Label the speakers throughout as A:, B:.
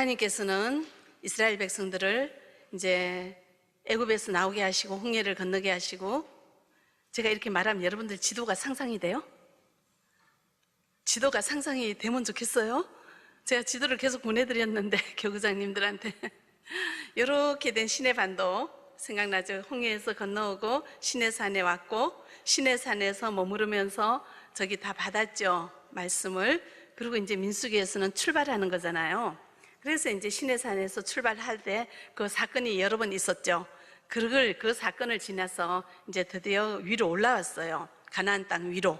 A: 하나님께서는 이스라엘 백성들을 이제 애굽에서 나오게 하시고 홍해를 건너게 하시고, 제가 이렇게 말하면 여러분들 지도가 상상이 돼요? 지도가 상상이 되면 좋겠어요? 제가 지도를 계속 보내드렸는데 교구장님들한테 이렇게 된 시내반도 생각나죠? 홍해에서 건너오고 시내산에 왔고, 시내산에서 머무르면서 저기 다 받았죠, 말씀을. 그리고 이제 민수기에서는 출발하는 거잖아요. 그래서 이제 시내산에서 출발할 때 그 사건이 여러 번 있었죠. 그 사건을 지나서 이제 드디어 위로 올라왔어요. 가나안 땅 위로.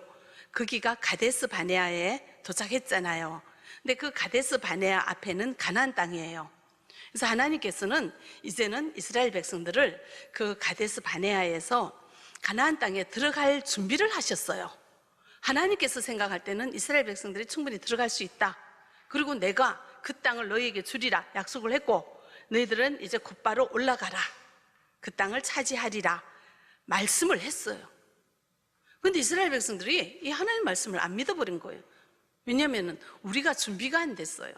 A: 거기가 가데스 바네아에 도착했잖아요. 근데 그 가데스 바네아 앞에는 가나안 땅이에요. 그래서 하나님께서는 이제는 이스라엘 백성들을 그 가데스 바네아에서 가나안 땅에 들어갈 준비를 하셨어요. 하나님께서 생각할 때는 이스라엘 백성들이 충분히 들어갈 수 있다. 그리고 내가 그 땅을 너희에게 주리라 약속을 했고, 너희들은 이제 곧바로 올라가라, 그 땅을 차지하리라 말씀을 했어요. 그런데 이스라엘 백성들이 이 하나님 말씀을 안 믿어버린 거예요. 왜냐하면 우리가 준비가 안 됐어요.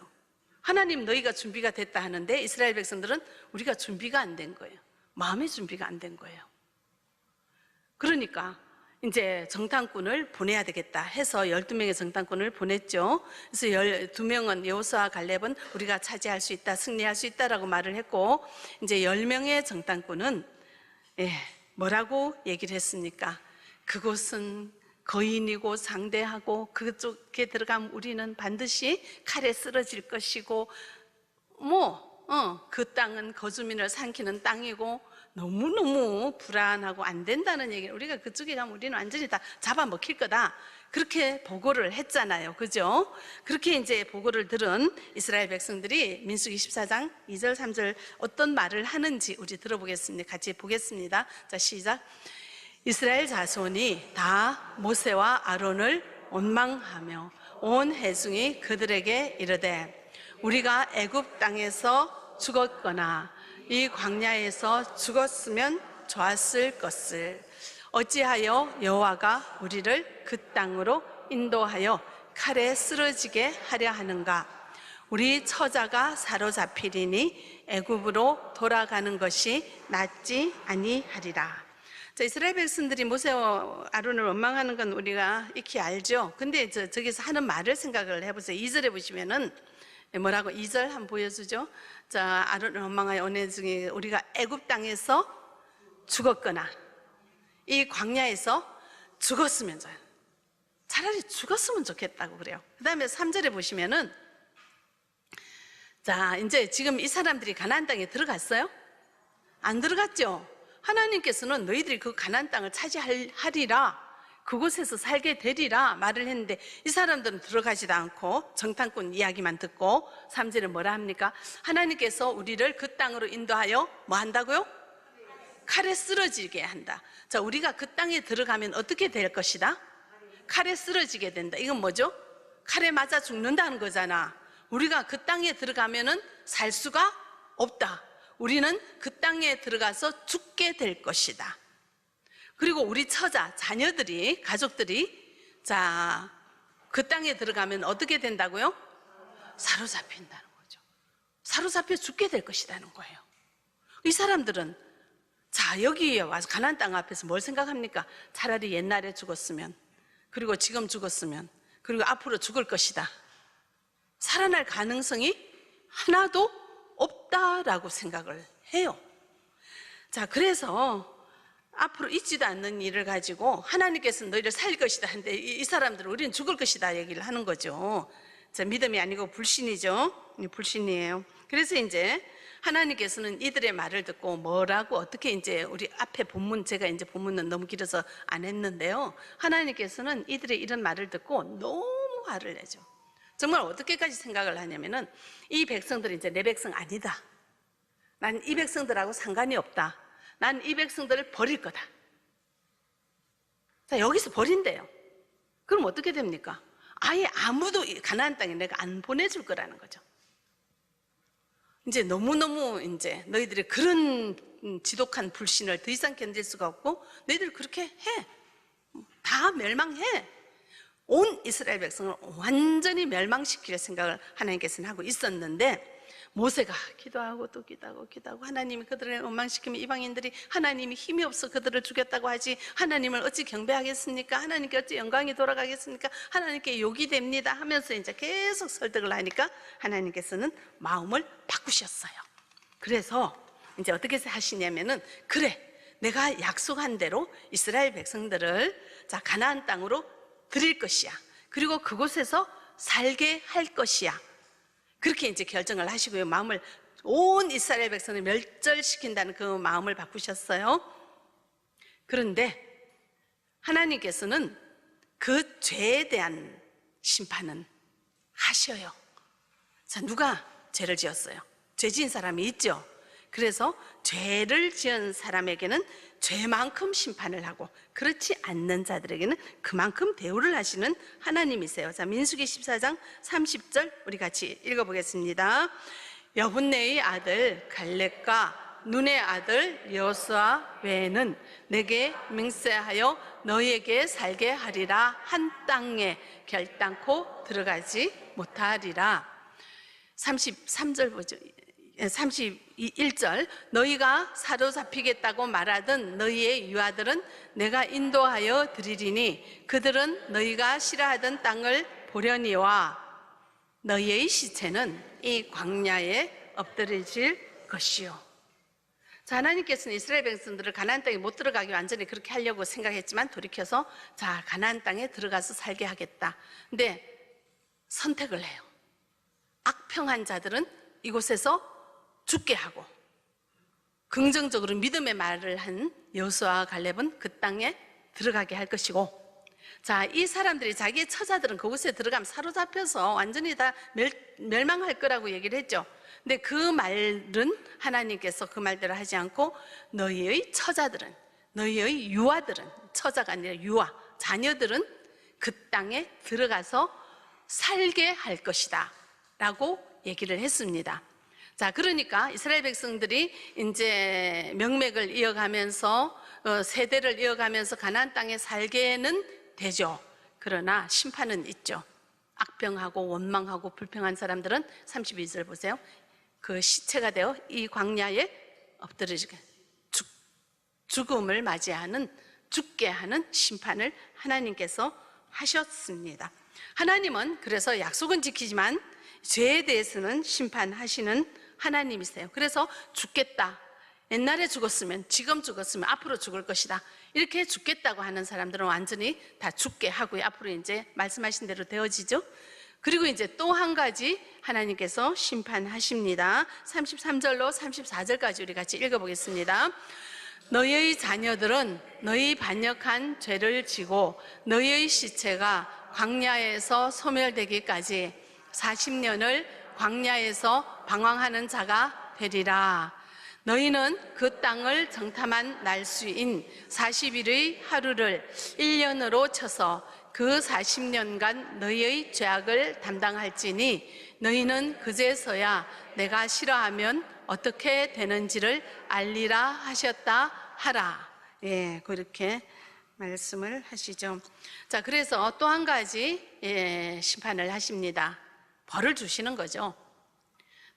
A: 하나님 너희가 준비가 됐다 하는데 이스라엘 백성들은 우리가 준비가 안 된 거예요. 마음의 준비가 안 된 거예요. 그러니까 이제 정탐꾼을 보내야 되겠다 해서 12명의 정탐꾼을 보냈죠. 그래서 12명은 여호수아와 갈렙은 우리가 차지할 수 있다, 승리할 수 있다라고 말을 했고, 이제 10명의 정탐꾼은 뭐라고 얘기를 했습니까? 그곳은 거인이고 상대하고 그쪽에 들어가면 우리는 반드시 칼에 쓰러질 것이고, 그 땅은 거주민을 삼키는 땅이고 너무너무 불안하고 안 된다는 얘기를, 우리가 그쪽에 가면 우리는 완전히 다 잡아먹힐 거다, 그렇게 보고를 했잖아요. 그죠? 그렇게 이제 보고를 들은 이스라엘 백성들이 민수기 14장 2절 3절 어떤 말을 하는지 우리 들어보겠습니다. 같이 보겠습니다. 자, 시작. 이스라엘 자손이 다 모세와 아론을 원망하며 온 회중이 그들에게 이르되, 우리가 애굽 땅에서 죽었거나 이 광야에서 죽었으면 좋았을 것을 어찌하여 여호와가 우리를 그 땅으로 인도하여 칼에 쓰러지게 하려 하는가? 우리 처자가 사로잡히리니 애굽으로 돌아가는 것이 낫지 아니하리라. 자, 이스라엘 백성들이 모세와 아론을 원망하는 건 우리가 익히 알죠. 근데 저기서 하는 말을 생각을 해보세요. 2절에 보시면은 뭐라고, 2절 한번 보여주죠. 자, 아론을 원망하여 온 회중이 우리가 애굽 땅에서 죽었거나 이 광야에서 죽었으면 좋아요. 차라리 죽었으면 좋겠다고 그래요. 그 다음에 3절에 보시면은, 자, 이제 지금 이 사람들이 가나안 땅에 들어갔어요? 안 들어갔죠? 하나님께서는 너희들이 그 가나안 땅을 차지하리라, 그곳에서 살게 되리라 말을 했는데 이 사람들은 들어가지도 않고 정탐꾼 이야기만 듣고 3절에 뭐라 합니까? 하나님께서 우리를 그 땅으로 인도하여 뭐 한다고요? 칼에 쓰러지게 한다. 자, 우리가 그 땅에 들어가면 어떻게 될 것이다? 칼에 쓰러지게 된다. 이건 뭐죠? 칼에 맞아 죽는다는 거잖아. 우리가 그 땅에 들어가면은 살 수가 없다. 우리는 그 땅에 들어가서 죽게 될 것이다. 그리고 우리 처자, 자녀들이, 가족들이 자, 그 땅에 들어가면 어떻게 된다고요? 사로잡힌다는 거죠. 사로잡혀 죽게 될 것이라는 거예요. 이 사람들은 자, 여기에 와서 가나안 땅 앞에서 뭘 생각합니까? 차라리 옛날에 죽었으면, 그리고 지금 죽었으면, 그리고 앞으로 죽을 것이다, 살아날 가능성이 하나도 없다라고 생각을 해요. 자, 그래서 앞으로 있지도 않는 일을 가지고 하나님께서는 너희를 살릴 것이다 하는데 이 사람들은 우리는 죽을 것이다 얘기를 하는 거죠. 자, 믿음이 아니고 불신이죠. 불신이에요. 그래서 이제 하나님께서는 이들의 말을 듣고 뭐라고, 어떻게, 이제 우리 앞에 본문, 제가 이제 본문은 너무 길어서 안 했는데요, 하나님께서는 이들의 이런 말을 듣고 너무 화를 내죠. 정말 어떻게까지 생각을 하냐면은, 이 백성들이 이제 내 백성 아니다, 난 이 백성들하고 상관이 없다, 난 이 백성들을 버릴 거다. 자, 여기서 버린대요. 그럼 어떻게 됩니까? 아예 아무도 가나안 땅에 내가 안 보내줄 거라는 거죠. 이제 너무너무 이제 너희들이 그런 지독한 불신을 더 이상 견딜 수가 없고, 너희들 그렇게 해, 다 멸망해. 온 이스라엘 백성을 완전히 멸망시킬 생각을 하나님께서는 하고 있었는데, 모세가 기도하고 또 기도하고 하나님이 그들을 원망시키면 이방인들이 하나님이 힘이 없어 그들을 죽였다고 하지 하나님을 어찌 경배하겠습니까? 하나님께 어찌 영광이 돌아가겠습니까? 하나님께 욕이 됩니다 하면서 이제 계속 설득을 하니까 하나님께서는 마음을 바꾸셨어요. 그래서 이제 어떻게 하시냐면은 그래 내가 약속한 대로 이스라엘 백성들을 자 가나안 땅으로 드릴 것이야. 그리고 그곳에서 살게 할 것이야. 그렇게 이제 결정을 하시고요. 마음을 온 이스라엘 백성을 멸절시킨다는 그 마음을 바꾸셨어요. 그런데 하나님께서는 그 죄에 대한 심판은 하셔요. 자, 누가 죄를 지었어요? 죄 지은 사람이 있죠. 그래서 죄를 지은 사람에게는 죄만큼 심판을 하고 그렇지 않는 자들에게는 그만큼 대우를 하시는 하나님이세요. 자, 민수기 14장 30절 우리 같이 읽어보겠습니다. 여분네의 아들 갈렙과 눈의 아들 여호수아 외에는 내게 맹세하여 너희에게 살게 하리라 한 땅에 결단코 들어가지 못하리라. 33절 보죠. 31절 너희가 사로잡히겠다고 말하던 너희의 유아들은 내가 인도하여 드리리니 그들은 너희가 싫어하던 땅을 보려니와 너희의 시체는 이 광야에 엎드려질 것이요. 자, 하나님께서는 이스라엘 백성들을 가나안 땅에 못 들어가게 완전히 그렇게 하려고 생각했지만 돌이켜서 자 가나안 땅에 들어가서 살게 하겠다. 근데 선택을 해요. 악평한 자들은 이곳에서 죽게 하고 긍정적으로 믿음의 말을 한 여호수아와 갈렙은 그 땅에 들어가게 할 것이고 자, 이 사람들이 자기의 처자들은 그곳에 들어가면 사로잡혀서 완전히 다 멸망할 거라고 얘기를 했죠. 근데 그 말은 하나님께서 그 말대로 하지 않고 너희의 처자들은 너희의 유아들은 처자가 아니라 유아 자녀들은 그 땅에 들어가서 살게 할 것이다 라고 얘기를 했습니다. 자, 그러니까 이스라엘 백성들이 이제 명맥을 이어가면서 세대를 이어가면서 가나안 땅에 살게는 되죠. 그러나 심판은 있죠. 악평하고 원망하고 불평한 사람들은 32절 보세요. 그 시체가 되어 이 광야에 엎드려지게 죽음을 맞이하는 죽게 하는 심판을 하나님께서 하셨습니다. 하나님은 그래서 약속은 지키지만 죄에 대해서는 심판하시는 하나님이세요. 그래서 죽겠다. 옛날에 죽었으면 지금 죽었으면 앞으로 죽을 것이다. 이렇게 죽겠다고 하는 사람들은 완전히 다 죽게 하고요. 앞으로 이제 말씀하신 대로 되어지죠. 그리고 이제 또 한 가지 하나님께서 심판하십니다. 33절로 34절까지 우리 같이 읽어보겠습니다. 너희의 자녀들은 너희 반역한 죄를 지고 너희의 시체가 광야에서 소멸되기까지 40년을 광야에서 방황하는 자가 되리라. 너희는 그 땅을 정탐한 날수인 40일의 하루를 1년으로 쳐서 그 40년간 너희의 죄악을 담당할지니 너희는 그제서야 내가 싫어하면 어떻게 되는지를 알리라 하셨다 하라. 예, 그렇게 말씀을 하시죠. 자, 그래서 또 한 가지 심판을 하십니다. 벌을 주시는 거죠.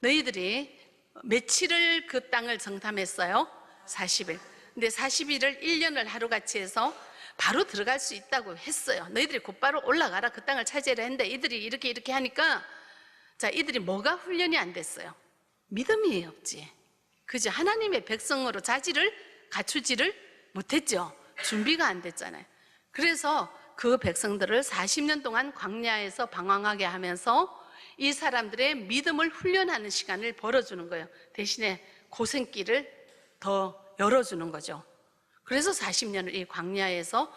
A: 너희들이 며칠을 그 땅을 정탐했어요? 40일. 근데 40일을 1년을 하루같이 해서 바로 들어갈 수 있다고 했어요. 너희들이 곧바로 올라가라 그 땅을 차지하라 했는데 이들이 이렇게 하니까 자, 이들이 뭐가 훈련이 안 됐어요? 믿음이 없지. 그죠? 하나님의 백성으로 자질을 갖추지를 못했죠. 준비가 안 됐잖아요. 그래서 그 백성들을 40년 동안 광야에서 방황하게 하면서 이 사람들의 믿음을 훈련하는 시간을 벌어주는 거예요. 대신에 고생길을 더 열어주는 거죠. 그래서 40년을 이 광야에서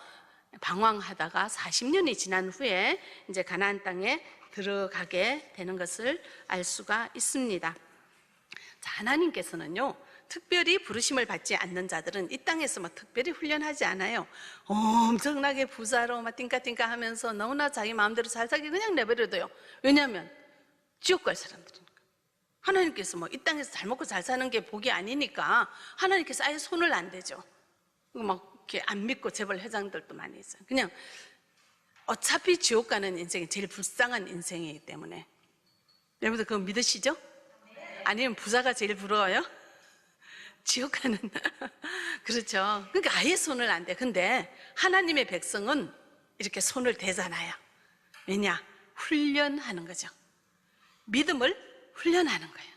A: 방황하다가 40년이 지난 후에 이제 가나안 땅에 들어가게 되는 것을 알 수가 있습니다. 자, 하나님께서는요, 특별히 부르심을 받지 않는 자들은 이 땅에서 막 특별히 훈련하지 않아요. 엄청나게 부자로 막 띵까띵까 하면서 너무나 자기 마음대로 잘 살기 그냥 내버려둬요. 왜냐하면 지옥 갈 사람들이니까. 하나님께서 뭐 이 땅에서 잘 먹고 잘 사는 게 복이 아니니까 하나님께서 아예 손을 안 대죠. 막 이렇게 안 믿고 재벌 회장들도 많이 있어요. 그냥 어차피 지옥 가는 인생이 제일 불쌍한 인생이기 때문에. 여러분들 그거 믿으시죠? 아니면 부자가 제일 부러워요? 지옥 가는. 그렇죠. 그러니까 아예 손을 안 대. 근데 하나님의 백성은 이렇게 손을 대잖아요. 왜냐? 훈련하는 거죠. 믿음을 훈련하는 거예요.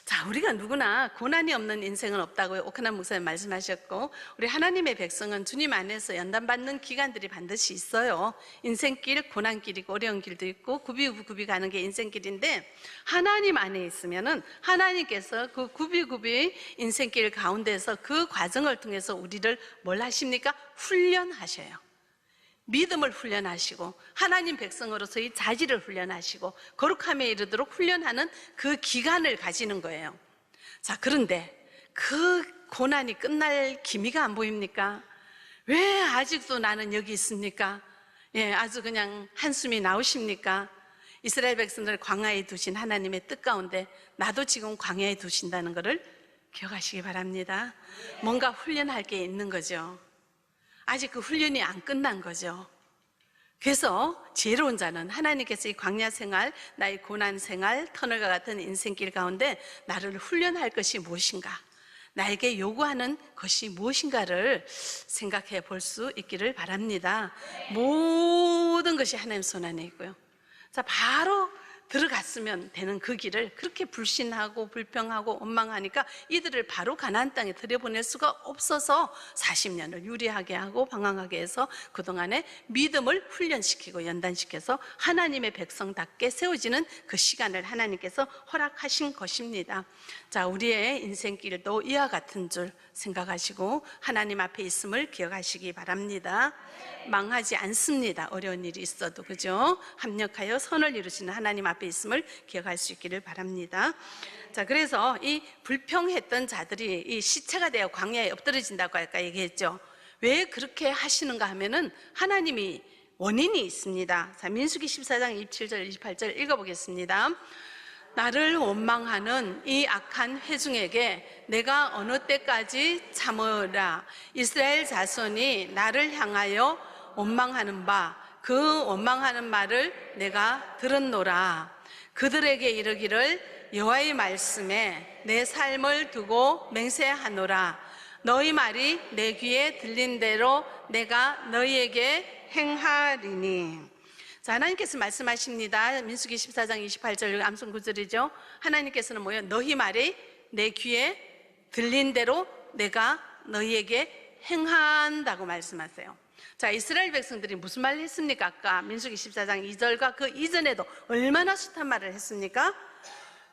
A: 자, 우리가 누구나 고난이 없는 인생은 없다고 오크남 목사님 말씀하셨고, 우리 하나님의 백성은 주님 안에서 연단받는 기간들이 반드시 있어요. 인생길, 고난길이고 어려운 길도 있고 굽이굽이 가는 게 인생길인데, 하나님 안에 있으면은 하나님께서 그 굽이굽이 인생길 가운데서 그 과정을 통해서 우리를 뭘 하십니까? 훈련하셔요. 믿음을 훈련하시고 하나님 백성으로서의 자질을 훈련하시고 거룩함에 이르도록 훈련하는 그 기간을 가지는 거예요. 자, 그런데 그 고난이 끝날 기미가 안 보입니까? 왜 아직도 나는 여기 있습니까? 예, 아주 그냥 한숨이 나오십니까? 이스라엘 백성들을 광야에 두신 하나님의 뜻 가운데 나도 지금 광야에 두신다는 것을 기억하시기 바랍니다. 뭔가 훈련할 게 있는 거죠. 아직 그 훈련이 안 끝난 거죠. 그래서 지혜로운 자는 하나님께서 이 광야 생활, 나의 고난 생활, 터널과 같은 인생길 가운데 나를 훈련할 것이 무엇인가, 나에게 요구하는 것이 무엇인가를 생각해 볼 수 있기를 바랍니다. 모든 것이 하나님 손 안에 있고요. 자, 바로 들어갔으면 되는 그 길을 그렇게 불신하고 불평하고 원망하니까 이들을 바로 가나안 땅에 들여보낼 수가 없어서 40년을 유리하게 하고 방황하게 해서 그동안에 믿음을 훈련시키고 연단시켜서 하나님의 백성답게 세워지는 그 시간을 하나님께서 허락하신 것입니다. 자, 우리의 인생길도 이와 같은 줄 생각하시고 하나님 앞에 있음을 기억하시기 바랍니다. 망하지 않습니다. 어려운 일이 있어도, 그죠? 합력하여 선을 이루시는 하나님 앞에 있음을 기억할 수 있기를 바랍니다. 자, 그래서 이 불평했던 자들이 이 시체가 되어 광야에 엎드러진다고 아까 얘기했죠. 왜 그렇게 하시는가 하면은 하나님이 원인이 있습니다. 자, 민수기 14장 27절 28절 읽어보겠습니다. 나를 원망하는 이 악한 회중에게 내가 어느 때까지 참으라. 이스라엘 자손이 나를 향하여 원망하는 바, 그 원망하는 말을 내가 들었노라. 그들에게 이르기를 여호와의 말씀에 내 삶을 두고 맹세하노라. 너희 말이 내 귀에 들린 대로 내가 너희에게 행하리니. 자, 하나님께서 말씀하십니다. 민수기 14장 28절 암송 구절이죠. 하나님께서는 뭐예요? 너희 말이 내 귀에 들린 대로 내가 너희에게 행한다고 말씀하세요. 자, 이스라엘 백성들이 무슨 말을 했습니까? 아까 민수기 14장 2절과 그 이전에도 얼마나 숱한 말을 했습니까?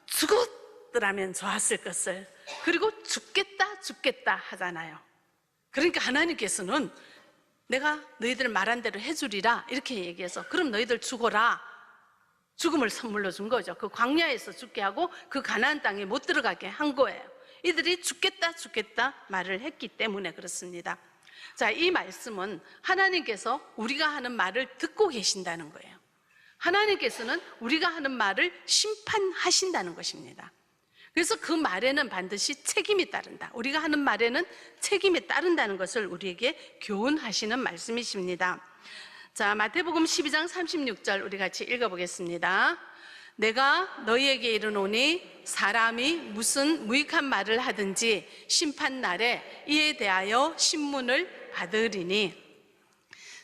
A: 죽었더라면 좋았을 것을, 그리고 죽겠다 하잖아요. 그러니까 하나님께서는 내가 너희들 말한 대로 해주리라 이렇게 얘기해서, 그럼 너희들 죽어라, 죽음을 선물로 준 거죠. 그 광야에서 죽게 하고 그 가나안 땅에 못 들어가게 한 거예요. 이들이 죽겠다 말을 했기 때문에 그렇습니다. 자, 이 말씀은 하나님께서 우리가 하는 말을 듣고 계신다는 거예요. 하나님께서는 우리가 하는 말을 심판하신다는 것입니다. 그래서 그 말에는 반드시 책임이 따른다. 우리가 하는 말에는 책임이 따른다는 것을 우리에게 교훈하시는 말씀이십니다. 자, 마태복음 12장 36절 우리 같이 읽어보겠습니다. 내가 너희에게 이르노니 사람이 무슨 무익한 말을 하든지 심판날에 이에 대하여 신문을 받으리니.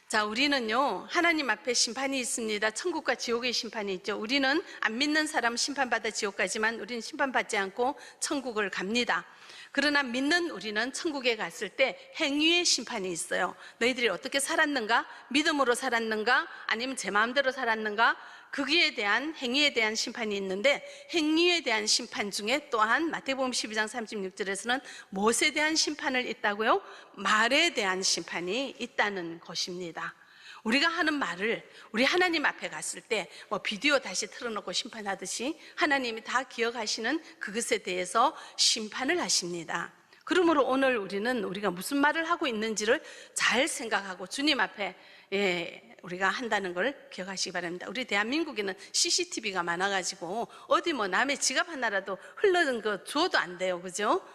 A: 자, 우리는요 하나님 앞에 심판이 있습니다. 천국과 지옥의 심판이 있죠. 우리는 안 믿는 사람 심판받아 지옥 가지만 우리는 심판받지 않고 천국을 갑니다. 그러나 믿는 우리는 천국에 갔을 때 행위의 심판이 있어요. 너희들이 어떻게 살았는가? 믿음으로 살았는가? 아니면 제 마음대로 살았는가? 거기에 대한 행위에 대한 심판이 있는데, 행위에 대한 심판 중에 또한 마태복음 12장 36절에서는 무엇에 대한 심판을 있다고요? 말에 대한 심판이 있다는 것입니다. 우리가 하는 말을 우리 하나님 앞에 갔을 때 뭐 비디오 다시 틀어놓고 심판하듯이 하나님이 다 기억하시는 그것에 대해서 심판을 하십니다. 그러므로 오늘 우리는 우리가 무슨 말을 하고 있는지를 잘 생각하고 주님 앞에 우리가 한다는 걸 기억하시기 바랍니다. 우리 대한민국에는 CCTV가 많아가지고 어디 뭐 남의 지갑 하나라도 흘러든 거 주워도 안 돼요, 그죠?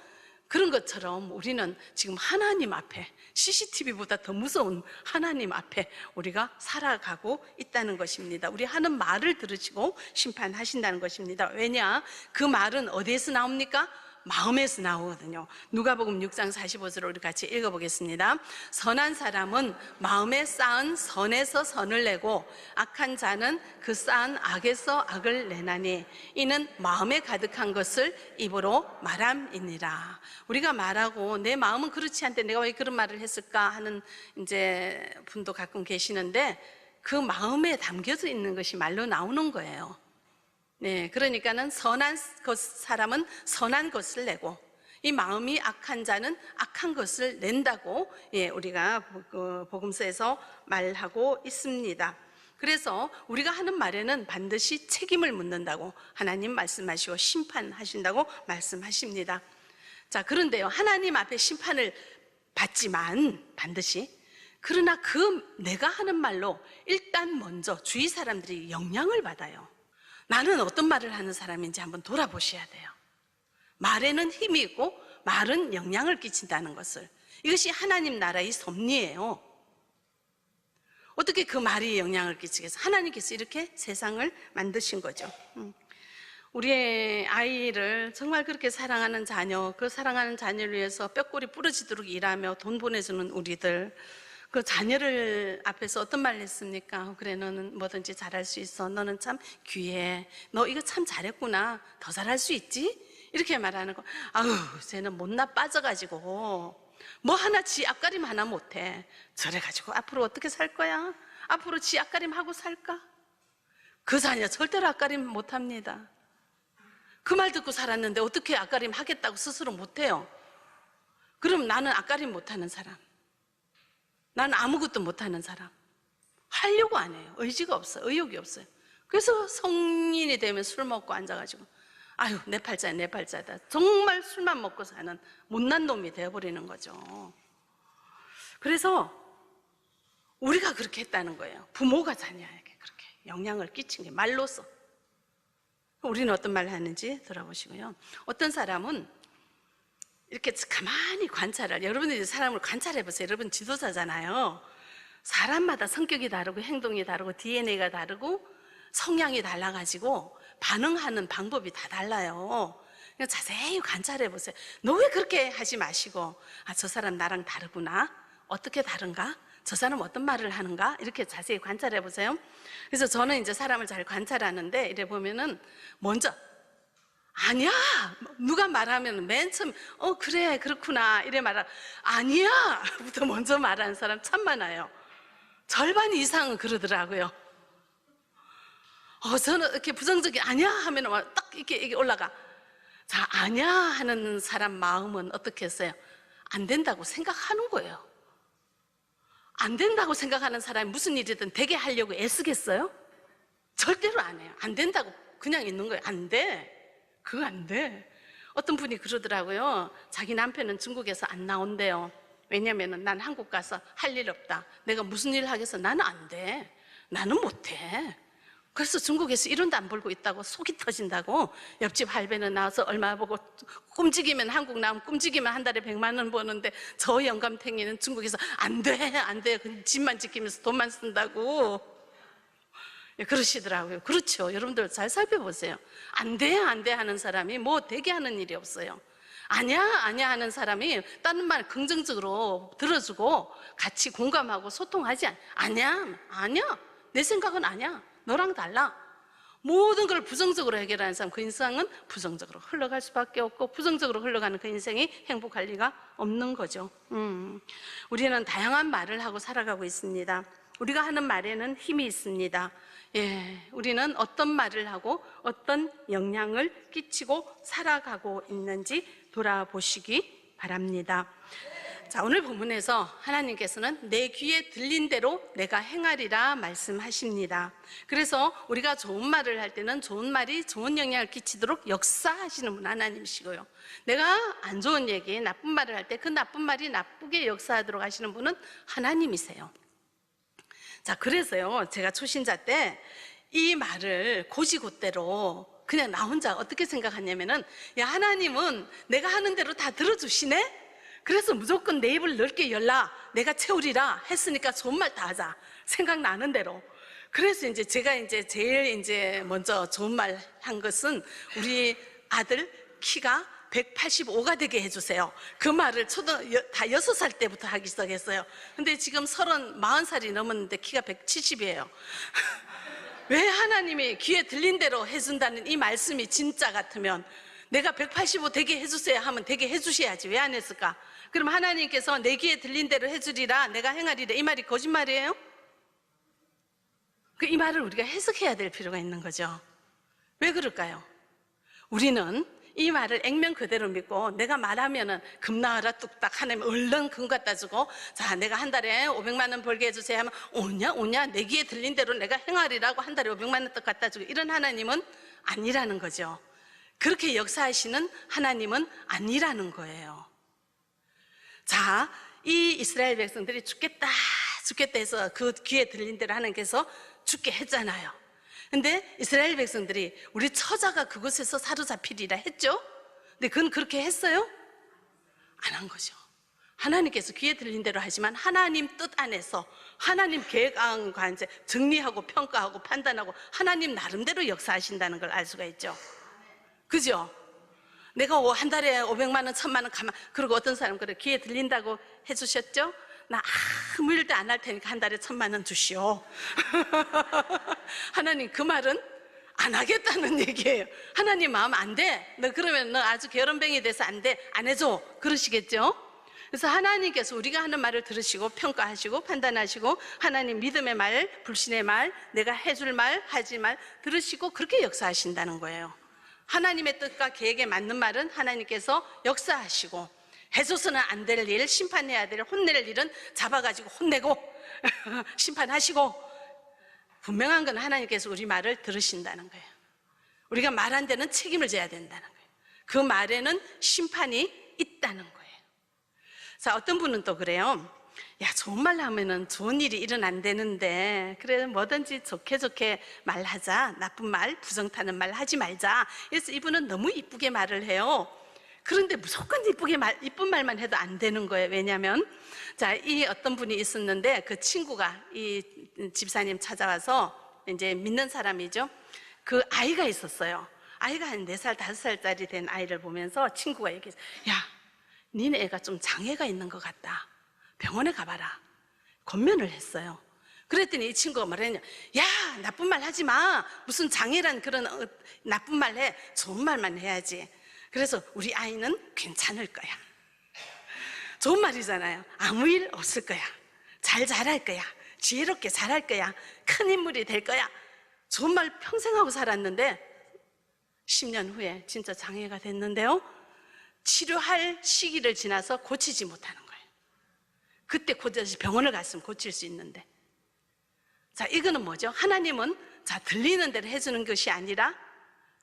A: 그런 것처럼 우리는 지금 하나님 앞에, CCTV보다 더 무서운 하나님 앞에 우리가 살아가고 있다는 것입니다. 우리 하는 말을 들으시고 심판하신다는 것입니다. 왜냐? 그 말은 어디에서 나옵니까? 마음에서 나오거든요. 누가복음 6장 45절을 우리 같이 읽어보겠습니다. 선한 사람은 마음에 쌓은 선에서 선을 내고 악한 자는 그 쌓은 악에서 악을 내나니 이는 마음에 가득한 것을 입으로 말함이니라. 우리가 말하고 내 마음은 그렇지 않대 내가 왜 그런 말을 했을까 하는 이제 분도 가끔 계시는데 그 마음에 담겨져 있는 것이 말로 나오는 거예요. 네, 그러니까는 선한 사람은 선한 것을 내고 이 마음이 악한 자는 악한 것을 낸다고 우리가 복음서에서 말하고 있습니다. 그래서 우리가 하는 말에는 반드시 책임을 묻는다고 하나님 말씀하시고 심판하신다고 말씀하십니다. 자, 그런데요, 하나님 앞에 심판을 받지만 반드시, 그러나 그 내가 하는 말로 일단 먼저 주위 사람들이 영향을 받아요. 나는 어떤 말을 하는 사람인지 한번 돌아보셔야 돼요. 말에는 힘이 있고 말은 영향을 끼친다는 것을, 이것이 하나님 나라의 섭리예요. 어떻게 그 말이 영향을 끼치겠어요? 하나님께서 이렇게 세상을 만드신 거죠. 우리의 아이를 정말 그렇게 사랑하는 자녀, 그 사랑하는 자녀를 위해서 뼈골이 부러지도록 일하며 돈 보내주는 우리들, 그 자녀를 앞에서 어떤 말을 했습니까? 그래, 너는 뭐든지 잘할 수 있어. 너는 참 귀해. 너 이거 참 잘했구나. 더 잘할 수 있지? 이렇게 말하는 거. 아우, 쟤는 못나 빠져가지고 뭐 하나 지 앞가림 하나 못해. 저래가지고 앞으로 어떻게 살 거야? 앞으로 지 앞가림 하고 살까? 그 자녀 절대로 앞가림 못합니다. 그 말 듣고 살았는데 어떻게 앞가림 하겠다고 스스로 못해요? 그럼 나는 앞가림 못하는 사람, 나는 아무것도 못하는 사람, 하려고 안 해요. 의지가 없어요. 의욕이 없어요. 그래서 성인이 되면 술 먹고 앉아가지고 아유, 내 팔자야, 내 팔자다. 정말 술만 먹고 사는 못난 놈이 되어버리는 거죠. 그래서 우리가 그렇게 했다는 거예요. 부모가 자녀에게 그렇게 영향을 끼친 게 말로써. 우리는 어떤 말을 하는지 들어보시고요. 어떤 사람은 이렇게 가만히 관찰을, 여러분들이 사람을 관찰해 보세요. 여러분 지도자잖아요. 사람마다 성격이 다르고 행동이 다르고 DNA가 다르고 성향이 달라가지고 반응하는 방법이 다 달라요. 그러니까 자세히 관찰해 보세요. 너 왜 그렇게 하지 마시고, 아, 저 사람 나랑 다르구나. 어떻게 다른가? 저 사람 어떤 말을 하는가? 이렇게 자세히 관찰해 보세요. 그래서 저는 이제 사람을 잘 관찰하는데 이래 보면은 먼저 아니야, 누가 말하면 맨 처음 그래 그렇구나 이래 말하고 아니야 부터 먼저 말하는 사람 참 많아요. 절반 이상은 그러더라고요. 저는 이렇게 부정적인 아니야 하면 딱 이렇게 올라가. 자, 아니야 하는 사람 마음은 어떻게 했어요? 안 된다고 생각하는 거예요. 안 된다고 생각하는 사람이 무슨 일이든 되게 하려고 애쓰겠어요? 절대로 안 해요. 안 된다고 그냥 있는 거예요. 안 돼. 그거 안 돼. 어떤 분이 그러더라고요. 자기 남편은 중국에서 안 나온대요. 왜냐면은 난 한국 가서 할 일 없다. 내가 무슨 일 하겠어? 나는 안 돼. 나는 못 해. 그래서 중국에서 1원도 안 벌고 있다고 속이 터진다고. 옆집 할배는 나와서 얼마 보고 꿈직이면 한국 나오면 꿈직이면 한 달에 100만 원 버는데 저 영감탱이는 중국에서 안 돼, 안 돼. 집만 지키면서 돈만 쓴다고. 그러시더라고요. 그렇죠. 여러분들 잘 살펴보세요. 안 돼, 안 돼 하는 사람이 뭐 되게 하는 일이 없어요. 아니야, 아니야 하는 사람이 다른 말 긍정적으로 들어주고 같이 공감하고 소통하지 아니야, 아니야. 내 생각은 아니야. 너랑 달라. 모든 걸 부정적으로 해결하는 사람, 그 인생은 부정적으로 흘러갈 수밖에 없고 부정적으로 흘러가는 그 인생이 행복할 리가 없는 거죠. 우리는 다양한 말을 하고 살아가고 있습니다. 우리가 하는 말에는 힘이 있습니다. 우리는 어떤 말을 하고 어떤 영향을 끼치고 살아가고 있는지 돌아보시기 바랍니다. 자, 오늘 본문에서 하나님께서는 내 귀에 들린 대로 내가 행하리라 말씀하십니다. 그래서 우리가 좋은 말을 할 때는 좋은 말이 좋은 영향을 끼치도록 역사하시는 분 하나님이시고요. 내가 안 좋은 얘기, 나쁜 말을 할 때 그 나쁜 말이 나쁘게 역사하도록 하시는 분은 하나님이세요. 자, 그래서요, 제가 초신자 때 이 말을 고지고대로 그냥 나 혼자 어떻게 생각하냐면은, 야, 하나님은 내가 하는 대로 다 들어주시네? 그래서 무조건 내 입을 넓게 열라, 내가 채우리라 했으니까 좋은 말 다 하자, 생각나는 대로. 그래서 이제 제가 이제 제일 이제 먼저 좋은 말 한 것은, 우리 아들 키가 185가 되게 해주세요. 그 말을 다 6살 때부터 하기 시작했어요. 근데 지금 40살이 넘었는데 키가 170이에요. 왜 하나님이 귀에 들린 대로 해준다는 이 말씀이 진짜 같으면, 내가 185 되게 해주세요 하면 되게 해주셔야지 왜 안 했을까? 그럼 하나님께서 내 귀에 들린 대로 해주리라, 내가 행하리라, 이 말이 거짓말이에요? 이 말을 우리가 해석해야 될 필요가 있는 거죠. 왜 그럴까요? 우리는 이 말을 액면 그대로 믿고, 내가 말하면은 금 나와라 뚝딱 하나님 얼른 금 갖다 주고, 자, 내가 한 달에 500만 원 벌게 해주세요 하면, 오냐 내 귀에 들린 대로 내가 행하리라고 한 달에 500만 원 딱 갖다 주고, 이런 하나님은 아니라는 거죠. 그렇게 역사하시는 하나님은 아니라는 거예요. 자, 이 이스라엘 백성들이 죽겠다 해서 그 귀에 들린 대로 하나님께서 죽게 했잖아요. 근데 이스라엘 백성들이 우리 처자가 그곳에서 사로잡히리라 했죠? 근데 그건 그렇게 했어요? 안 한 거죠. 하나님께서 귀에 들린 대로 하지만 하나님 뜻 안에서, 하나님 계획 안과 이제 정리하고 평가하고 판단하고 하나님 나름대로 역사하신다는 걸 알 수가 있죠. 그죠? 내가 한 달에 500만 원, 1000만 원 가만, 그리고 어떤 사람 그래, 귀에 들린다고 해주셨죠? 나 아무 일도 안 할 테니까 한 달에 1000만 원 주시오. 하나님 그 말은 안 하겠다는 얘기예요. 하나님 마음 안 돼. 너 그러면 너 아주 게으름뱅이 돼서 안 돼. 안 해줘. 그러시겠죠? 그래서 하나님께서 우리가 하는 말을 들으시고 평가하시고 판단하시고, 하나님 믿음의 말, 불신의 말, 내가 해줄 말, 하지 말 들으시고 그렇게 역사하신다는 거예요. 하나님의 뜻과 계획에 맞는 말은 하나님께서 역사하시고, 해줘서는 안 될 일, 심판해야 될, 혼낼 일은 잡아가지고 혼내고 심판하시고, 분명한 건 하나님께서 우리 말을 들으신다는 거예요. 우리가 말한 데는 책임을 져야 된다는 거예요. 그 말에는 심판이 있다는 거예요. 자, 어떤 분은 또 그래요. 야, 좋은 말 하면은 좋은 일이 일어난다는데, 그래 뭐든지 좋게 말하자, 나쁜 말, 부정 타는 말 하지 말자. 그래서 이분은 너무 이쁘게 말을 해요. 그런데 무조건 이쁜 말만 해도 안 되는 거예요. 왜냐하면, 자, 이 어떤 분이 있었는데, 그 친구가 이 집사님 찾아와서, 이제 믿는 사람이죠. 그 아이가 있었어요. 아이가 한 4살, 5살짜리 된 아이를 보면서 친구가 얘기했어요. 야, 니네 애가 좀 장애가 있는 것 같다. 병원에 가봐라. 권면을 했어요. 그랬더니 이 친구가 말했냐, 야, 나쁜 말 하지 마. 무슨 장애란 그런 나쁜 말 해. 좋은 말만 해야지. 그래서 우리 아이는 괜찮을 거야. 좋은 말이잖아요. 아무 일 없을 거야. 잘 자랄 거야. 지혜롭게 자랄 거야. 큰 인물이 될 거야. 좋은 말 평생 하고 살았는데 10년 후에 진짜 장애가 됐는데요, 치료할 시기를 지나서 고치지 못하는 거예요. 그때 병원을 갔으면 고칠 수 있는데. 자, 이거는 뭐죠? 하나님은 자, 들리는 대로 해주는 것이 아니라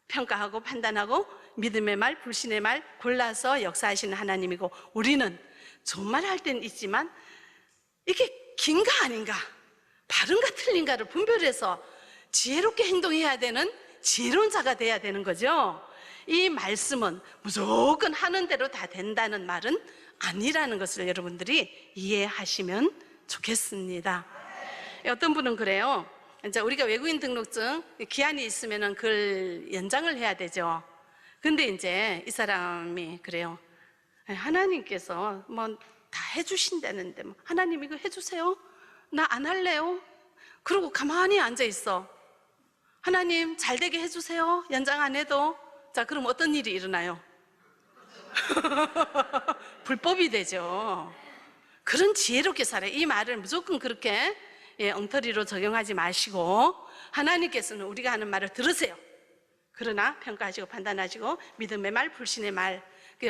A: 평가하고 판단하고 믿음의 말, 불신의 말 골라서 역사하시는 하나님이고, 우리는 좋은 말 할 때는 있지만 이게 긴가 아닌가, 바른가 틀린가를 분별해서 지혜롭게 행동해야 되는 지혜로운 자가 돼야 되는 거죠. 이 말씀은 무조건 하는 대로 다 된다는 말은 아니라는 것을 여러분들이 이해하시면 좋겠습니다. 어떤 분은 그래요. 이제 우리가 외국인 등록증 기한이 있으면 그걸 연장을 해야 되죠. 근데 이제 이 사람이 그래요. 하나님께서 뭐 다 해주신다는데, 하나님 이거 해주세요. 나 안 할래요. 그러고 가만히 앉아 있어. 하나님 잘 되게 해주세요. 연장 안 해도. 자, 그럼 어떤 일이 일어나요? 불법이 되죠. 그런 지혜롭게 살아요. 이 말을 무조건 그렇게 엉터리로 적용하지 마시고, 하나님께서는 우리가 하는 말을 들으세요. 그러나 평가하시고 판단하시고 믿음의 말, 불신의 말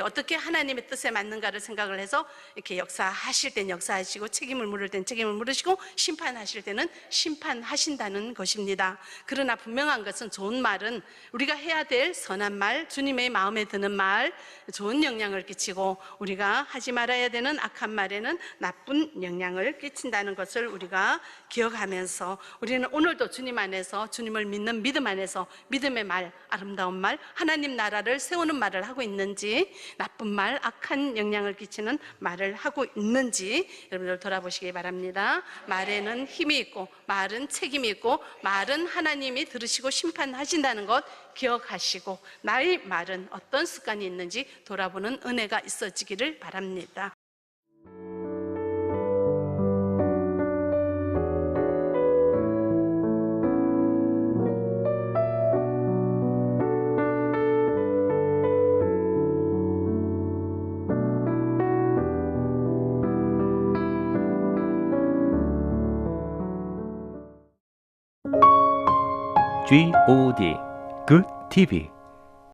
A: 어떻게 하나님의 뜻에 맞는가를 생각을 해서 이렇게 역사하실 땐 역사하시고 책임을 물을 땐 책임을 물으시고 심판하실 때는 심판하신다는 것입니다. 그러나 분명한 것은 좋은 말은 우리가 해야 될 선한 말, 주님의 마음에 드는 말, 좋은 영향을 끼치고 우리가 하지 말아야 되는 악한 말에는 나쁜 영향을 끼친다는 것을 우리가 기억하면서 우리는 오늘도 주님 안에서 주님을 믿는 믿음 안에서 믿음의 말, 아름다운 말, 하나님 나라를 세우는 말을 하고 있는지 나쁜 말, 악한 영향을 끼치는 말을 하고 있는지 여러분들 돌아보시기 바랍니다. 말에는 힘이 있고 말은 책임이 있고 말은 하나님이 들으시고 심판하신다는 것 기억하시고 나의 말은 어떤 습관이 있는지 돌아보는 은혜가 있어지기를 바랍니다.
B: GOD Good TV